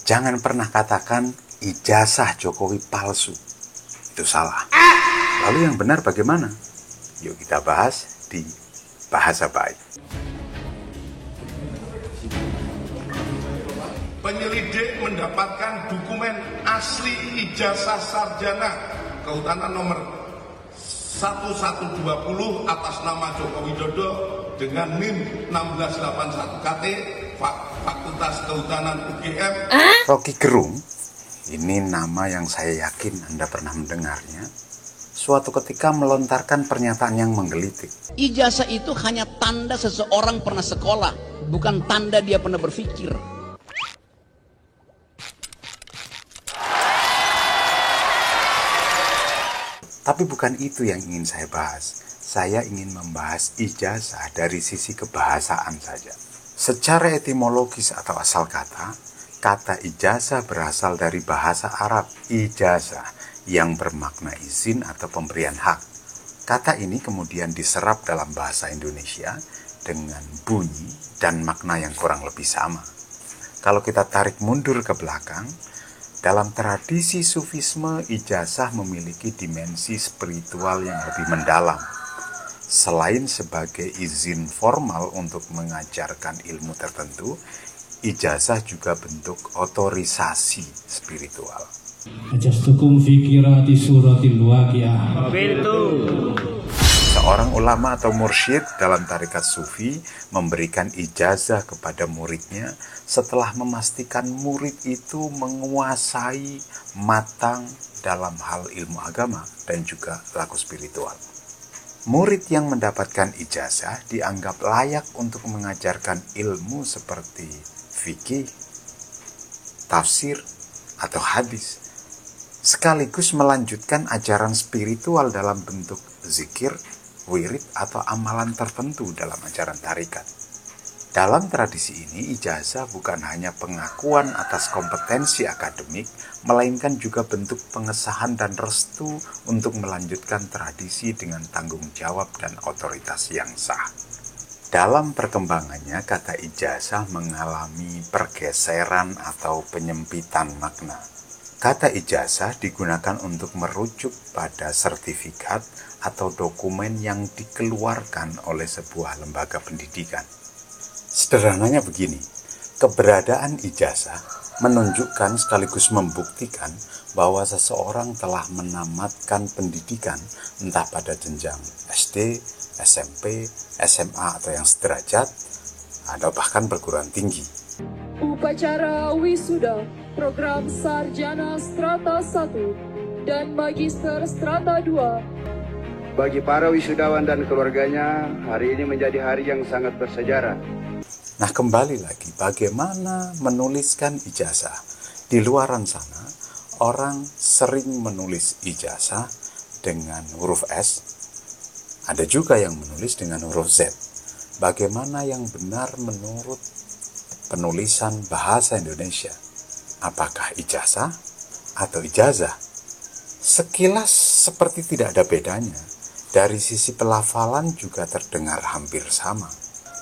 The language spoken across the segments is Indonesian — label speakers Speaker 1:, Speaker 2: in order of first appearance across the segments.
Speaker 1: Jangan pernah katakan ijazah Jokowi palsu. Itu salah. Lalu yang benar bagaimana? Yuk kita bahas di Bahasa Baik.
Speaker 2: Penyelidik mendapatkan dokumen asli ijazah sarjana kehutanan nomor 1120 atas nama Joko Widodo dengan NIM 1681 KT Fakultas Kehutanan UGM.
Speaker 1: Rocky Gerung, ini nama yang saya yakin Anda pernah mendengarnya, suatu ketika melontarkan pernyataan yang menggelitik.
Speaker 3: Ijazah itu hanya tanda seseorang pernah sekolah, bukan tanda dia pernah berpikir.
Speaker 1: Tapi bukan itu yang ingin saya bahas. Saya ingin membahas ijazah dari sisi kebahasaan saja. Secara etimologis atau asal kata, kata ijazah berasal dari bahasa Arab ijazah yang bermakna izin atau pemberian hak. Kata ini kemudian diserap dalam bahasa Indonesia dengan bunyi dan makna yang kurang lebih sama. Kalau kita tarik mundur ke belakang, dalam tradisi Sufisme, ijazah memiliki dimensi spiritual yang lebih mendalam. Selain sebagai izin formal untuk mengajarkan ilmu tertentu, ijazah juga bentuk otorisasi spiritual.
Speaker 4: Ajastukum fikirati suratil waqiah.
Speaker 1: Seorang ulama atau mursyid dalam tarekat sufi memberikan ijazah kepada muridnya setelah memastikan murid itu menguasai matang dalam hal ilmu agama dan juga laku spiritual. Murid yang mendapatkan ijazah dianggap layak untuk mengajarkan ilmu seperti fikih, tafsir, atau hadis, sekaligus melanjutkan ajaran spiritual dalam bentuk zikir, wirid, atau amalan tertentu dalam ajaran tarikat. Dalam tradisi ini, ijazah bukan hanya pengakuan atas kompetensi akademik, melainkan juga bentuk pengesahan dan restu untuk melanjutkan tradisi dengan tanggung jawab dan otoritas yang sah. Dalam perkembangannya, kata ijazah mengalami pergeseran atau penyempitan makna. Kata ijazah digunakan untuk merujuk pada sertifikat atau dokumen yang dikeluarkan oleh sebuah lembaga pendidikan. Sederhananya begini, keberadaan ijazah menunjukkan sekaligus membuktikan bahwa seseorang telah menamatkan pendidikan entah pada jenjang SD, SMP, SMA atau yang sederajat, atau bahkan perguruan tinggi.
Speaker 5: Upacara wisuda program sarjana strata 1 dan magister strata 2.
Speaker 6: Bagi para wisudawan dan keluarganya, hari ini menjadi hari yang sangat bersejarah.
Speaker 1: Nah, kembali lagi, bagaimana menuliskan ijazah? Di luaran sana, orang sering menulis ijazah dengan huruf S. Ada juga yang menulis dengan huruf Z. Bagaimana yang benar menurut penulisan bahasa Indonesia? Apakah ijazah atau ijazah? Sekilas seperti tidak ada bedanya. Dari sisi pelafalan juga terdengar hampir sama.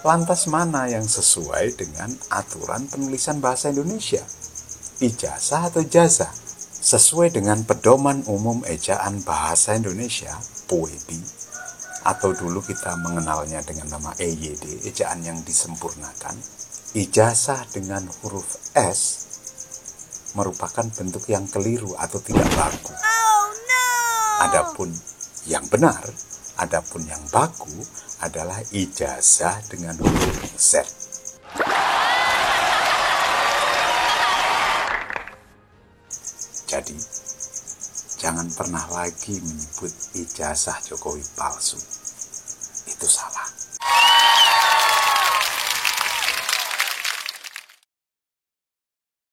Speaker 1: Lantas mana yang sesuai dengan aturan penulisan bahasa Indonesia? Ijazah atau jazah? Sesuai dengan Pedoman Umum Ejaan Bahasa Indonesia, PUEBI, atau dulu kita mengenalnya dengan nama EYD, ejaan yang disempurnakan, ijazah dengan huruf S merupakan bentuk yang keliru atau tidak baku. Adapun yang benar, adapun yang baku adalah ijazah dengan huruf Z. Jadi, jangan pernah lagi menyebut ijazah Jokowi palsu. Itu salah.